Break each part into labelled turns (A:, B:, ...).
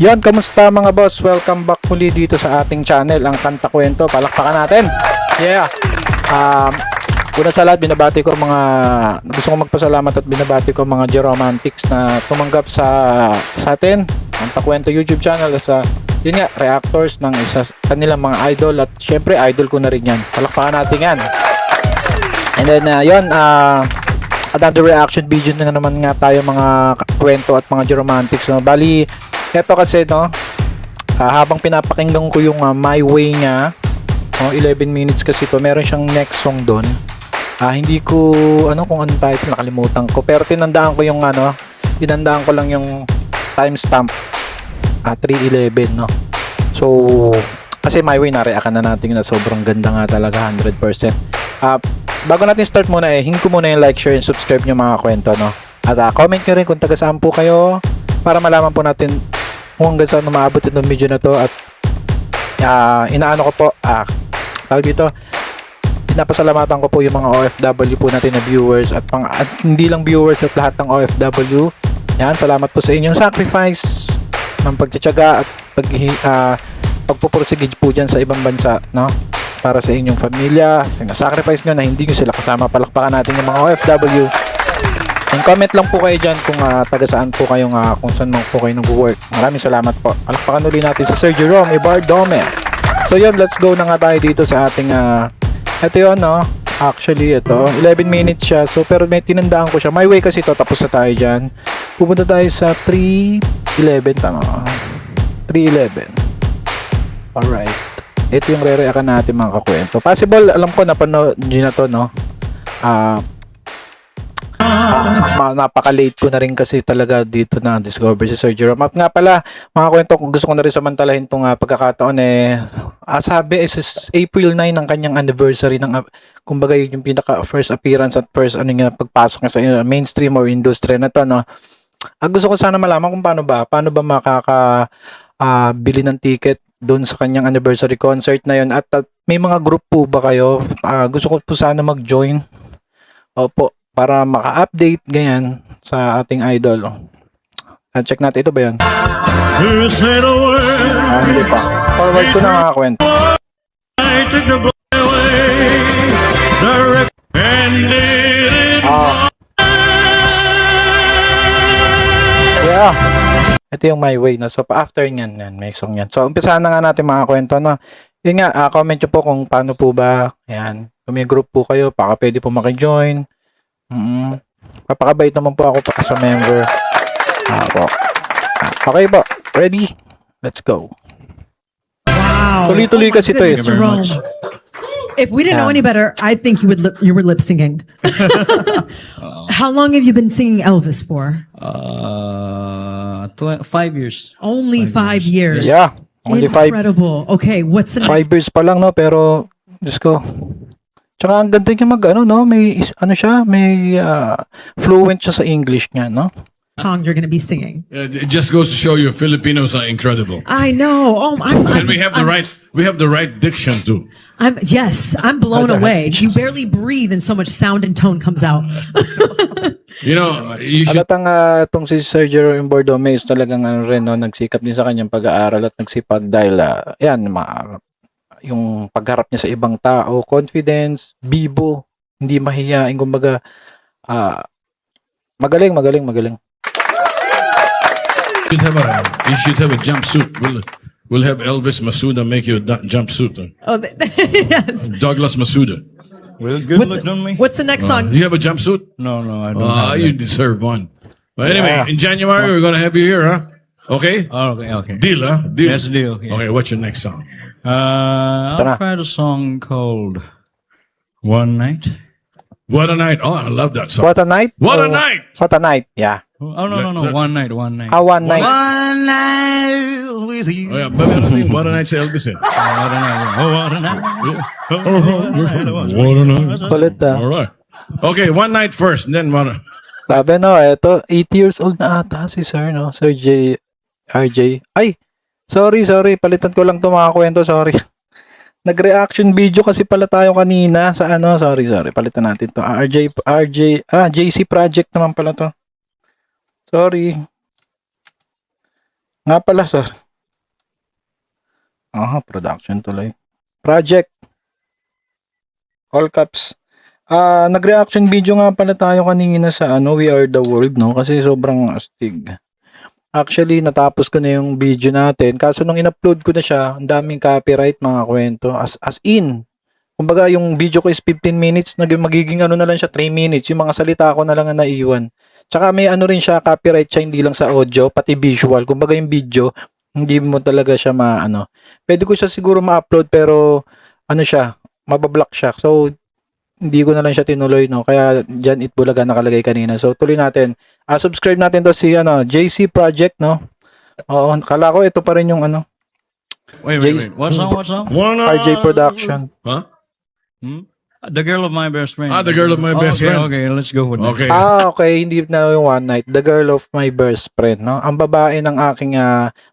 A: Yan, kamusta mga boss? Welcome back muli dito sa ating channel, ang Kanta Kwento. Palakpakan natin. Yeah. Una sa lahat, binabati ko gusto ko magpasalamat at binabati ko mga Geromantics na tumanggap sa atin, Kanta Kwento YouTube channel as yun nga, reactors ng isa kanilang mga idol, at syempre idol ko na rin yan. Palakpakan natin yan. And then yun, another reaction video na naman nga tayo mga kwento at mga Geromantics, no? Bali, eto kasi, no, habang pinapakinggan ko yung My Way nga, 11 minutes kasi to, meron siyang next song doon. Hindi ko kung anong title, nakalimutan ko, pero tinandaan ko lang yung timestamp, 3:11, no. So kasi My Way, na-reactan na natin na sobrang ganda nga talaga, 100%. Bago natin start muna, hingin ko muna yung like, share, and subscribe nyo mga kwento, no. At comment nyo rin kung taga saan po kayo para malaman po natin kung hanggang saan maabot itong video na to. At inaano ko po, tawag dito, pinapasalamatan ko po yung mga OFW po natin na viewers at hindi lang viewers, at lahat ng OFW. Yan, salamat po sa inyong sacrifice ng pagtsatsaga at pagpupursige po dyan sa ibang bansa, no, para sa inyong pamilya. Sinasacrifice nyo na hindi nyo sila kasama. Palakpakan natin yung mga OFW. And comment lang po kayo dyan kung taga saan po kayong kung saan po kayo nag-work. Maraming salamat po. Palakpakan ulit natin sa Sir Jerome Ibardome. So yun, let's go na nga tayo dito sa ating ito yun, no. Actually ito 11 minutes siya, so pero may tinandaan ko siya. My Way kasi ito, tapos na tayo dyan. Pupunta tayo sa 3:11, tama, 3:11. Alright, ito yung re-reakan natin mga kakwento. Possible, alam ko napanood nyo na to, no. Napaka-late ko na rin kasi talaga dito na discover si Sir Jerome. At nga pala mga kwento, kung gusto ko na rin samantalahin itong pagkakataon, sabi is April 9 ng kanyang anniversary ng kumbaga yung pinaka first appearance at first pagpasok niya sa mainstream or industry na to, no. Gusto ko sana malaman kung paano ba bili ng ticket doon sa kanyang anniversary concert na yun, at may mga group po ba kayo? Gusto ko po sana mag-join, opo, para maka-update ganyan sa ating idol. Check natin, ito ba yun? Hindi pa. Forward ko na mga kwento. Yeah. Ito yung My Way, no? So after nyan, may song yan. So umpisahan na nga natin mga kwento, no? Yun nga, comment nyo po kung paano po ba. Ayan. Kung may group po kayo, baka pwede po maki-join. Papakabait naman po ako pa sa member. Okay po, ready? Let's go.
B: Wow.
A: Tuloy-tuloy kasi ito,
B: Jerome. If we didn't know any better, I think you were lip singing. How long have you been singing Elvis for?
C: 5 years.
B: Only 5 years.
A: Yeah, only 5.
B: Incredible. Okay, what's the
A: 5
B: next
A: years pa lang, no, pero Diyos ko. Tsaka ang ganda niya no, may may fluent siya sa English niya, no?
B: song you're going to be singing?
D: It just goes to show you Filipinos are incredible.
B: I know. Oh,
D: And we have the right diction too.
B: I'm blown away. You barely breathe and so much sound and tone comes out.
D: You know, you should
A: Halatang itong si Sir Jerome Ibardome is talagang rin, no, nagsikap din sa kanyang pag-aaral at nagsipag dahil yung pagharap niya sa ibang tao, confidence, bibo, hindi mahihiyain, kumbaga magaling.
D: you should have a jumpsuit. We'll have Elvis Masuda make you a jumpsuit.
B: Oh, yes.
D: Douglas Masuda.
C: Well, good luck on me.
B: What's the next song?
D: Do you have a jumpsuit?
C: No, I don't have
D: You
C: that.
D: deserve one. But anyway,
A: Yes.
D: in January we're gonna have you here, huh? Okay.
C: Oh, okay.
D: Deal, huh? Deal.
C: Yes, deal. Yeah.
D: Okay, what's your next song?
C: I'll
A: Tara.
C: try the song called One Night.
D: What a night! Oh, I love that song.
A: What a night?
D: What a
A: Oh,
D: night!
A: What a night, yeah.
C: Oh, no.
D: That's-
C: One Night.
A: One night.
C: One night with you.
D: Oh yeah, but what a night sa Elvis eh.
C: What a night. Oh, what a night.
D: What a night.
A: Kulit
D: All right. Okay, one night first, and then what?
A: Sabi, no, eto, 80 years old na ata si Sir, no? Sir RJ. Ay, sorry, palitan ko lang to mga kwento, sorry. Nag-reaction video kasi pala tayo kanina sa sorry, palitan natin to. JC Project naman pala to. Sorry. Nga pala, sir. Aha, production tuloy. Project. All caps. Nag-reaction video nga pala tayo kanina sa We Are the World, no? Kasi sobrang astig. Actually, natapos ko na yung video natin. Kaso nung in-upload ko na siya, ang daming copyright mga kwento. As in. Kumbaga, yung video ko is 15 minutes. Magiging ano na lang siya, 3 minutes. Yung mga salita ko na lang ang naiwan. Tsaka may ano rin siya, copyright siya, hindi lang sa audio, pati visual. Kumbaga yung video, hindi mo talaga siya maano. Pwede ko siya siguro ma-upload pero ano siya, mabablock siya. So, hindi ko na lang siya tinuloy, no? Kaya dyan Itbulaga nakalagay kanina. So, tuloy natin. Subscribe natin to si JC Project, no? Oo, kala ko ito pa rin yung ano,
D: Wait.
C: What song?
A: RJ Production.
D: Huh?
C: The Girl of My Best Friend.
D: The Girl of My Best
C: Okay,
D: Friend.
C: okay, let's go with that.
D: Okay.
A: Okay, hindi na yung One Night. The Girl of My Best Friend, no? Ang babae ng aking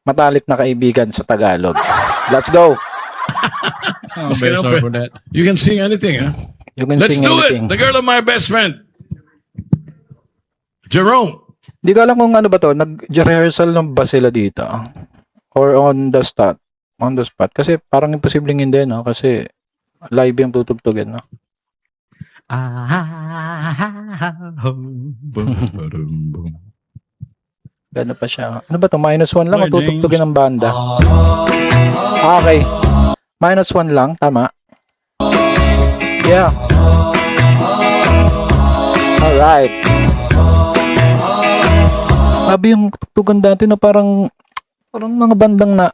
A: matalik na kaibigan sa Tagalog. Let's go!
C: I'm
D: Let's
C: very
D: get up
C: sorry
D: it.
C: for that.
D: You can sing anything, huh?
A: You can
D: Let's
A: sing
D: do
A: anything.
D: it. The Girl of My Best Friend. Jerome.
A: Hindi ko alam kung ano ba to, nag-rehearsal na ba sila dito? Or on the spot? On the spot. Kasi parang imposibleng hindi, no? Kasi live yung tutugtugin, no? Ganda pa siya. Ano ba to? -1 lang o
C: Hi,
A: tutugtugin ng banda? Okay. -1 lang, tama? Yeah. Alright. Sabi yung tugtugan dati na parang mga bandang na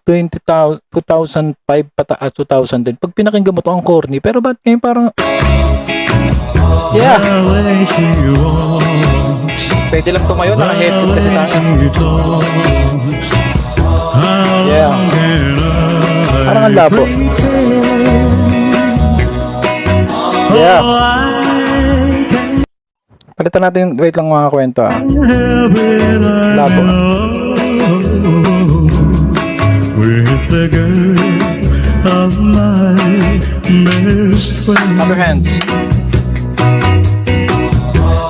A: 2005 pataas 2010. Pag pinakinggan mo to ang corny, pero ba't ngayon parang yeah. Pwede lang tumayo, naka-headset kasi tayo. Yeah. Parang ang labo. Yeah. Palitan natin, wait lang mga kwento Labo.
C: With the girl of my best friend.
A: Other hands.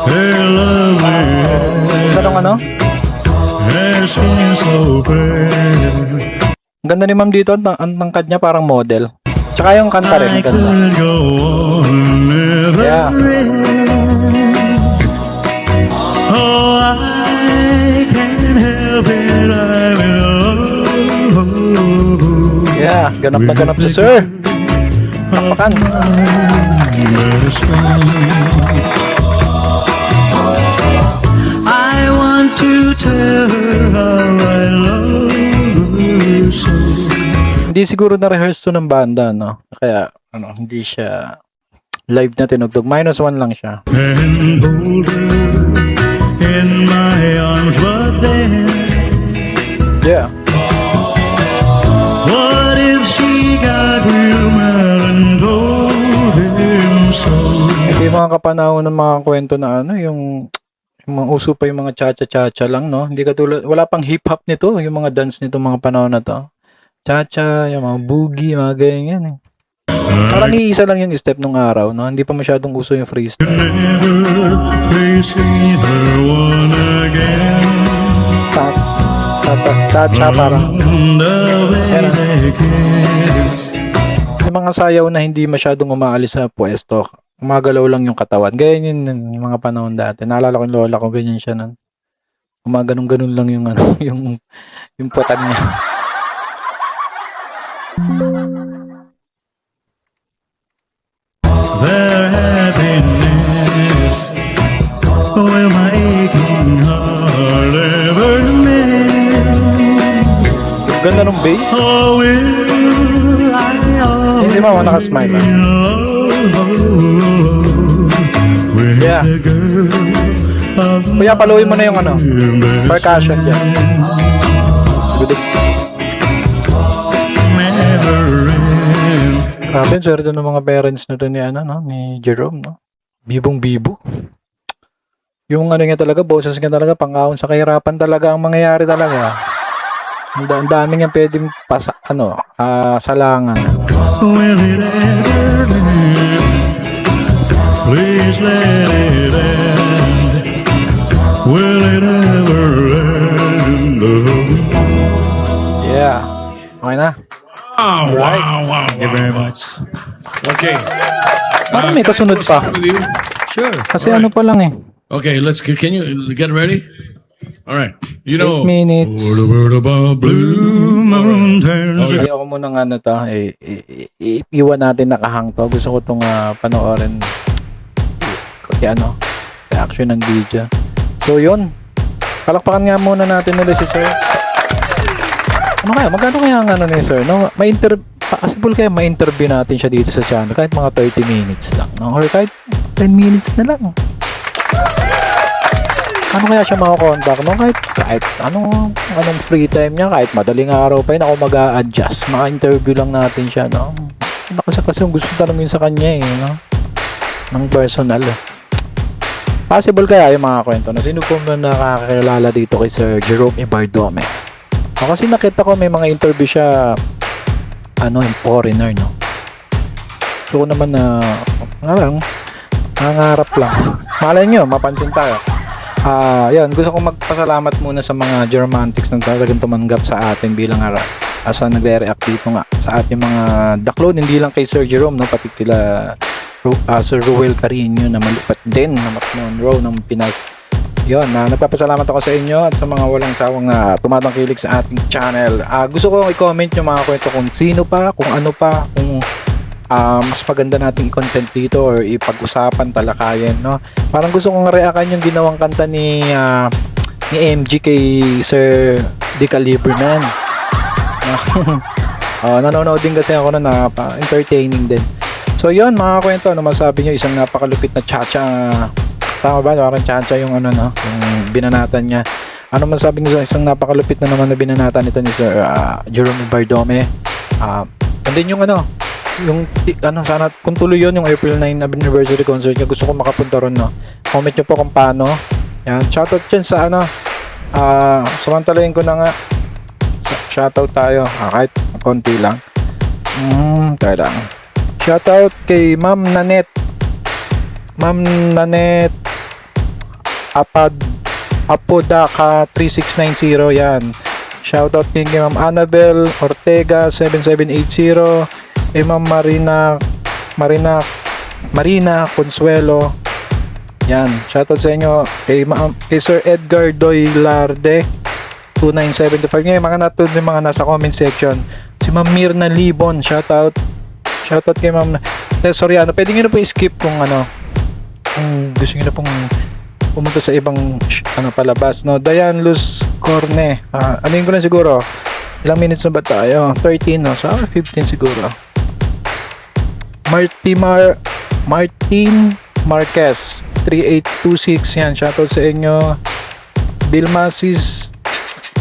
C: Her love
A: Ganong ano?
C: has been so fair.
A: Ang ganda ni ma'am dito, ang tangkad niya parang model. Tsaka yung kanta rin,
C: I
A: ang ganda.
C: could go on never
A: Yeah.
C: Oh, I can't help it, I'm in love.
A: Yeah, ganap na ganap si sir. Takpakan.
C: Best friend. I want to tell her how I love her so.
A: Hindi siguro na-rehearse to ng banda, no? Kaya, hindi siya live na tinugtog. -1 lang siya.
C: And hold her in my arms, but then
A: Yeah.
C: what if she got real mad and told him so?
A: Ito yung mga kapanahon ng mga kwento na yung mga uso pa yung mga cha-cha-cha-cha lang, no? Hindi katulad, wala pang hip-hop nito, yung mga dance nito mga panahon na to. Cha-cha, yung mga boogie, mga ganyan eh. Parang iisa lang yung step nung araw, no? Hindi pa masyadong uso yung freestyle.
C: Never facing her one again.
A: Cha-cha, parang
C: The way they kiss.
A: yung mga sayaw na hindi masyadong umaalis sa pwesto. Umagalaw lang yung katawan. Ganyan yun yung mga panahon dati. Naalala ko yung lola ko, ganyan siya nun. Umaganong-ganon lang yung yung putan niya.
C: Their happiness will my aching heart ever mend.
A: Ganda ng bass.
C: Oh, will I
A: Yung si mama nakasmile.
C: with
A: Yeah.
C: the girl of
A: Kuya, paluin mo na yung
C: my
A: percussion dyan. Good.
C: never end.
A: Grabe, swerte ng mga parents na to ni ni Jerome, no? Bibong-bibo. Yung niya talaga, boses niya talaga, pang-ahon sa kahirapan talaga ang mangyayari talaga. Ang dami niyang pwedeng salangan.
C: Will it ever end? Please let it end. Will it ever end? Oh. very much.
D: Okay.
A: Parang may
D: can I
A: kasunod
D: do a
A: pa.
D: song with you?
C: Sure.
A: Kasi ano pa lang eh.
D: Okay, can you get ready? All right. You know.
A: 8 minutes.
C: Blue moon turns.
D: Okay.
A: Ayoko muna nga na to. Iwan natin nakahang to. Gusto ko itong panoorin. Kaya ano, reaction ng video. So yun. Palakpakan nga muna natin nila si Sir. Ano kaya? Magkano kaya ang ano ni Sir? No? Possible kaya ma-interview natin siya dito sa channel kahit mga 30 minutes lang. No? Or kahit 10 minutes na lang. Ano kaya siya makakontak? No? Kahit anong free time niya, kahit madaling araw pa yun, ako mag-a-adjust. Maka-interview lang natin siya. No? Kasi yung gusto tanongin sa kanya no? Ng personal. Possible kaya yung mga kwento na sino po man nakakilala dito kay Sir Jerome Ibardome? Kasi nakita ko may mga interview siya yung foreigner, no? So naman nangangarap lang. Malay nyo, mapansin tayo. Yan, gusto kong magpasalamat muna sa mga Germantics na talagang tumanggap sa atin bilang asa nagre-react dito nga sa ating mga daklod, hindi lang kay Sir Jerome, no? Pati kila Sir Ruel Carino na malipat din na Monroe ng Pinas. Yun, nagpapasalamat ako sa inyo at sa mga walang sawang tumatangkilik sa ating channel. Gusto ko i-comment yung mga kwento kung sino pa, kung ano pa, kung mas maganda nating content dito or ipag-usapan, talakayan, no? Parang gusto kong reakan yung ginawang kanta ni MG kay Sir Di Caliberman. Nanonood din kasi ako na entertaining din. So yun, mga kwento, ano masabi nyo? Isang napakalupit na chacha. Tama ba? Parang chacha yung yung binanatan niya. Ano masabi nyo sa isang napakalupit na naman na binanatan nito ni Sir Jerome Ibardome? And then yung sana kung tuloy yun, yung April 9 anniversary concert niya, gusto ko makapunta ron, no? Comment nyo po kung paano. Yan, shoutout dyan sa samantalayin ko na nga. Shoutout tayo, kahit konti lang. Tayo lang. Shoutout kay Ma'am Nanette Apodaka 3690, yan. Shoutout kay Ma'am Annabel Ortega 7780, kay Ma'am Marina Consuelo. Yan, shoutout sa inyo kay Sir Edgar Doylarde 2975. Ngayon, mga natun yung mga nasa comment section. Si Ma'am Mirna Libon, shoutout kay Ma'am Soriano. Pwede nyo na po i-skip kung gusto nyo na pong pumunta sa ibang palabas, no? Diane Luz Corne, ko lang siguro, ilang minutes na ba tayo? 13, no? So 15 siguro. Martin Marquez 3826, yan, shoutout sa inyo. Bill Masis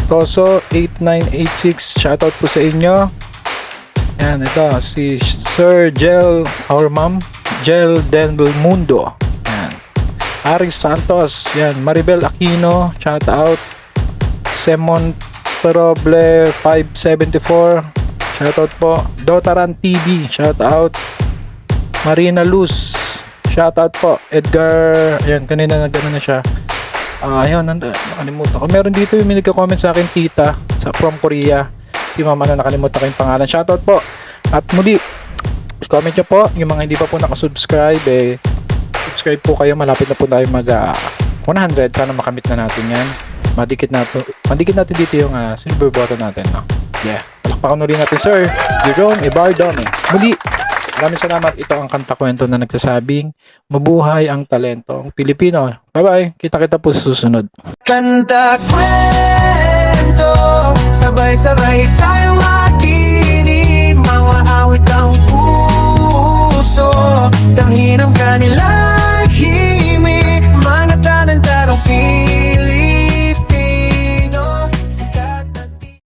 A: Toso 8986, shoutout po sa inyo. Yan, ito si Sir Gel or Ma'am Gel Del Mundo. Yan. Aris Santos, yan. Maribel Aquino, shoutout. Semon Toroble 574, shoutout po. Dotaran TV, shoutout. Marina Luz, shoutout po. Edgar, yan, kanina nagano na siya. Ayun, nakalimutan ko. Meron dito yung may nagka-comment sa akin, tita, from Korea. Si mama na nakalimutan ko yung pangalan. Shoutout po. At muli, comment nyo po. Yung mga hindi pa po nakasubscribe, subscribe po kayo. Malapit na po tayo mag 100. Sana makamit na natin yan. Madikit natin dito yung silver button natin, no? Yeah. Palakpakan ulit natin, Sir Jerome Ibardome. Muli, maraming salamat. Ito ang kanta kwento na nagsasabing mabuhay ang talentong Pilipino. Bye-bye. Kita-kita po sa susunod.
C: Kanta kwento, sabay-sabay tayo.